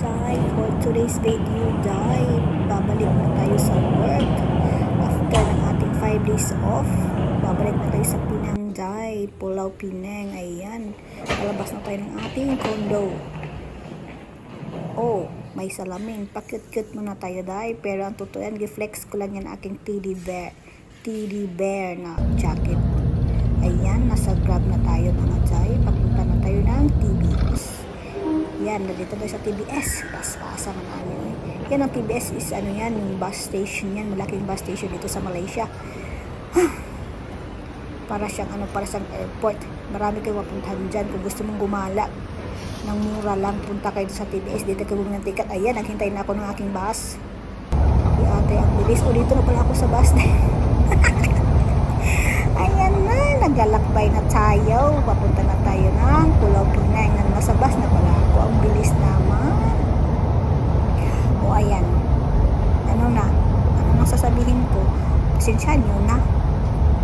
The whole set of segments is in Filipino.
Jai, for today's video, Jai, babalik na tayo sa work. After ng ating 5 days off, babalik na tayo sa Pinang, Jai, Pulau Pinang. Ayan, palabas na tayo ng ating condo. Oh, may salamin. Pakit-kit muna tayo, Jai. Pero ang totoo yan, reflex ko lang yan aking teddy bear na jacket. Ayan, nasa Grab na tayo mga Jai. Papunta na tayo ng TBS. Yan, nandito tayo sa TBS. Paspasa man namin. Yan ang TBS is ano yan, yung bus station yan. Malaking bus station dito sa Malaysia. Para siyang airport. Marami kayo mapuntahan dyan. Kung gusto mong gumala ng mura lang, punta kayo sa TBS. Dito kayo bumili ng ticket. Ayan, naghintay na ako ng aking bus. Di ate, ang bilis. O, dito na pala ako sa bus. Ayan na, naglalakbay na tayo. Papunta na tayo ng Pulau Pinang. Nasa bus na pala ako. Ang bilis naman. O ayan. Ano nang sasabihin ko? Pasensyahan nyo na.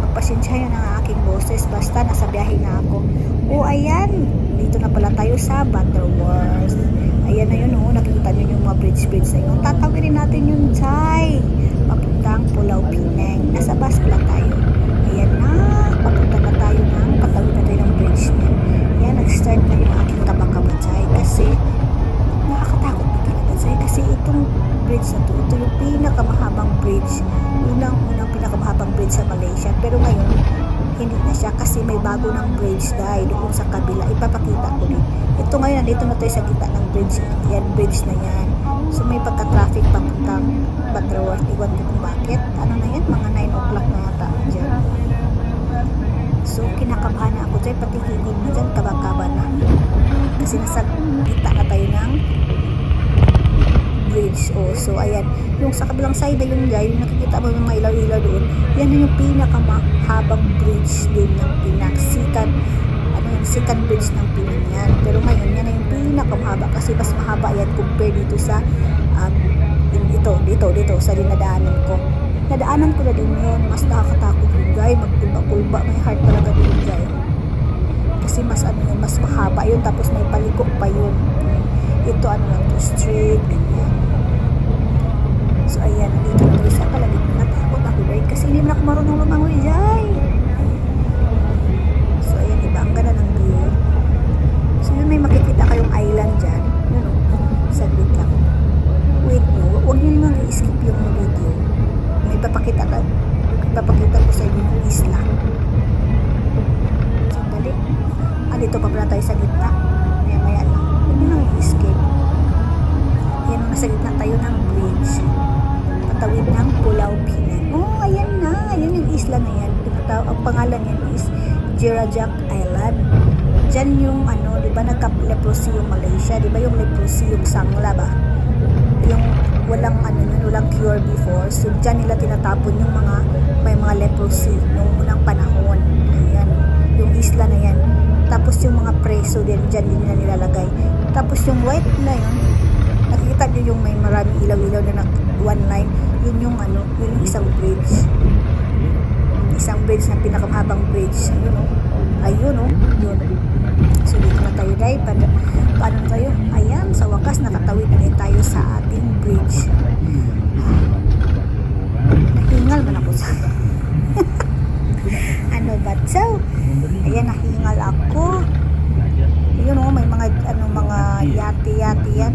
Pagpasensyahan nyo na ang aking boses. Basta nasa biyahe na ako. O ayan. Dito na pala tayo sa Butterworth. Ayan na yun o. Nakikita nyo yung mga bridge na yun. Tatawirin natin yung Jai. Papuntang Pulau Pinang. Nasa bus pala tayo. Ayan na. Papunta na tayo ng patawid na tayo ng bridge na. Yan, nag-start na yung aking kabakaba Jai. Kasi nakakatakot na talaga Jai. Kasi itong bridge na to, ito yung pinakamahabang bridge. Unang pinakamahabang bridge sa Malaysia. Pero ngayon, hindi na siya kasi may bago ng bridge Jai. Doon sa kabila. Ipapakita ko din. Ito ngayon, nandito na tayo sa gitna ng bridge. Yan, bridge na yan. So may pagka-traffic papuntang Butterworth. Iwan ko kung bakit. Ano na yan? Mga 9 o'clock na yata dyan. So, kinakabahan na ako dyan, pati higil na dyan, kabakaba na. Kasi nasa kita na tayo ng bridge. Oh, so, ayan. Yung sa kabilang side na yun dyan, yung nakikita mo yung mga ilaw-ilaw doon, yan na yung pinakamahabang bridge din ng Pinang. Second bridge ng Pinang yan. Pero ngayon, yan na yung pinakamahaba kasi mas mahaba yan compare dito sa dito, sa dinadaanan ko. Nadaanan ko na din yun. Mas nakakatakot yun, Jai. Magkulba-kulba. May heart talaga din, Jai. Kasi mas mahaba yun. Tapos may palikok pa yun. Ito, lang to, straight. Ganyan. So, ayan. Dito na tayo sa palagit. Natakot ako, Jai. Kasi hindi na ako marunong lumangoy, Jai. So, ayan. Diba? Ang ganda ng view. So, yun may makikita kayong island dyan. Yun, saglit lang. Wait mo. Huwag nyo naman i-skip yung video. Ipapakita ko sa inyo yung isla. Sandali. Dito pa pala tayo sa gitna. Maya lang. Huwag nyo nang i-escape. Yan, nasa gitna tayo ng bridge. Patawid ng Pulau Pinang. Oh, ayan na. Ayan yung isla na yan. Ang pangalan yan is Jirajak Island. Diyan yung di ba nagka-leprosy yung Malaysia? Di ba yung leprosy yung Sangla ba? Yung walang cure before. So, dyan nila tinatapon yung may mga leprosy noong unang panahon. Ayan. Yung isla na yan. Tapos yung mga preso din, dyan din nila nilalagay. Tapos yung white na yun, nakikita nyo yung may maraming ilaw-ilaw na one line. Yun yung yun yung isang bridge. Isang bridge na pinakamahabang bridge. Ayun yun. So, dito na tayo dahil. Paano na tayo? Ayan, sa wakas, nakatawid na din tayo sa ating bridge. Nahingal man ako sa ba? So, ayan, nahingal ako. Ayun may mga yati-yati yan.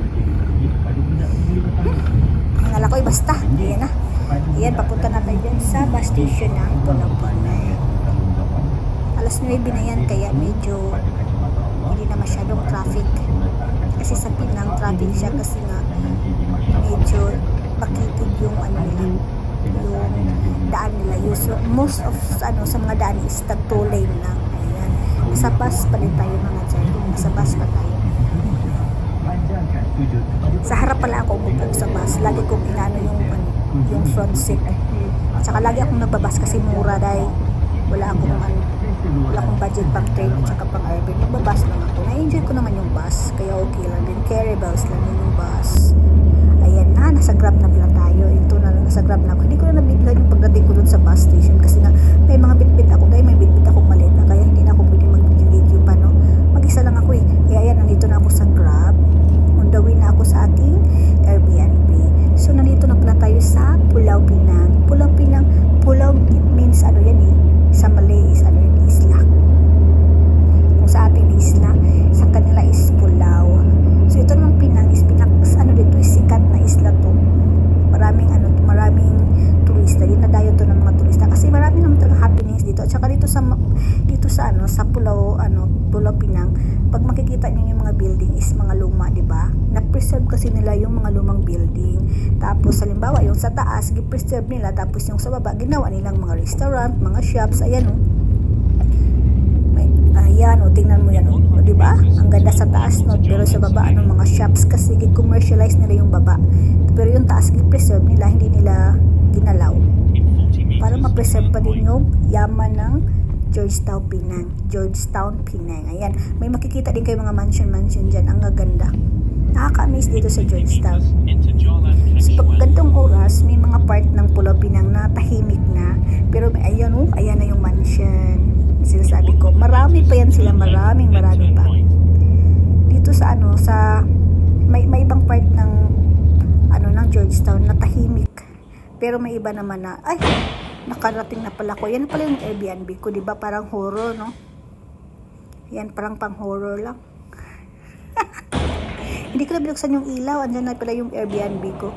Nahingal ako, basta. Ayan na. Ayan, papunta na tayo dyan sa bus station ng Pulau Pinang. Alas 9 na yan, kaya medyo hindi na masyadong traffic. Kasi sa Pinang traffic siya kasi nga medyo makitid yung yung daan nila. Most of sa mga daan is tag-2 lane lang. Ayan. Sa bus pa rin tayo mga dyan. Sa bus pa tayo. Sa harap pala ako umupo sa bus. Lagi kong inano yung front seat. At saka lagi akong nagbabas kasi mura dahil wala akong budget pang train at saka pang airplane. Nagbabas lang ako. Na-enjoy ko naman yung bus. Kaya okay lang din. Carry bells lang yung bus. Ayan na. Nasa Grab na pala tayo. Ito na lang. Nasa Grab na ako. Hindi ko na nabiglan yung pagdating ko dun sa bus station. Kasi nga may mga bitbit ako. Dahil may bitbit akong maliit na. Kaya hindi na ako pwede mag-video pa. Mag-isa lang ako eh. Kaya ayan. Nandito na ako sa Grab. On the way na ako sa akin sa Pulau Pinang, pag makikita niyo yung mga building is mga luma, di ba? Na-preserve kasi nila yung mga lumang building. Tapos halimbawa yung sa taas, gi-preserve nila, tapos yung sa baba ginawa nilang mga restaurant, mga shops. Ayan oh. Ayan, tingnan mo yan, di ba? Ang ganda sa taas, no? Pero sa baba, mga shops kasi gi-commercialize nila yung baba. Pero yung taas, gi-preserve nila, hindi nila ginalaw. Para ma-preserve pa din yung yaman ng Georgetown, Penang. Ayan, may makikita din kayo mga mansion dyan. Ang gaganda. Nakaka-amaze dito sa Georgetown. So, pag gantong oras, may mga part ng Pulau Pinang na tahimik na. Pero ayan na yung mansion. Sinasabi ko, marami pa yan sila, marami pa. Dito sa may ibang part ng Georgetown na tahimik. Pero may iba naman na, ay, nakarating na pala ko. Yan pala yung Airbnb ko, di ba? Parang horror, no? Yan, parang pang-horror lang. Hindi ko na binuksan yung ilaw. Andyan na pala yung Airbnb ko.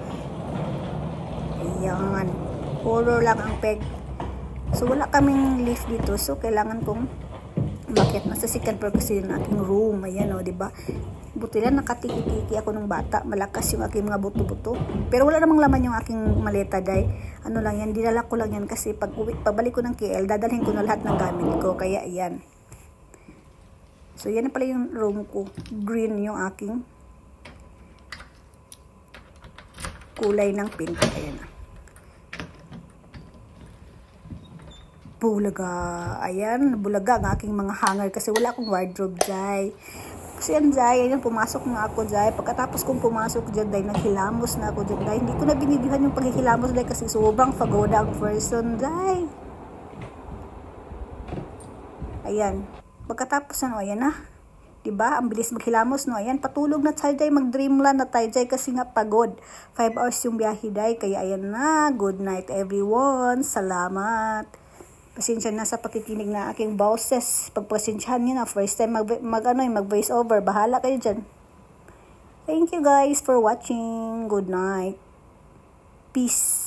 Ayan. Horror lang ang peg. So, wala kaming lift dito. So, kailangan kong umakyat na sa second floor kasi yung aking room. Ayan, o, diba? Buti lang, nakatiki-tiki ako ng bata. Malakas yung aking mga buto-buto. Pero wala namang laman yung aking maleta, dahil ano lang yan, dinala ko lang yan kasi pagbalik ko ng KL, dadalhin ko na lahat ng gamit ko. Kaya, ayan. So, yan na pala yung room ko. Green yung aking kulay ng pinto. Ayan na. Bulaga. Ayan, bulaga ang aking mga hanger kasi wala akong wardrobe, Jai. Kasi yan, Jai, ayan, pumasok na ako, Jai. Pagkatapos kong pumasok dyan, Jai, naghilamos na ako dyan, Jai. Hindi ko na binidihan yung paghihilamos, Jai, kasi sobrang pagoda ang person, Jai. Ayan. Pagkatapos ayan na. Diba? Ang bilis maghilamos, no? Ayan, patulog na tayo, Jai. Mag-dreamland na tayo, Jai, kasi nga pagod. 5 hours yung biyahe, Jai. Kaya ayan na. Good night, everyone. Salamat. Pasensya na sa pakikinig na aking boses. Pagpasensyahan nyo na, first time mag-voice over. Bahala kayo dyan. Thank you guys for watching. Good night. Peace.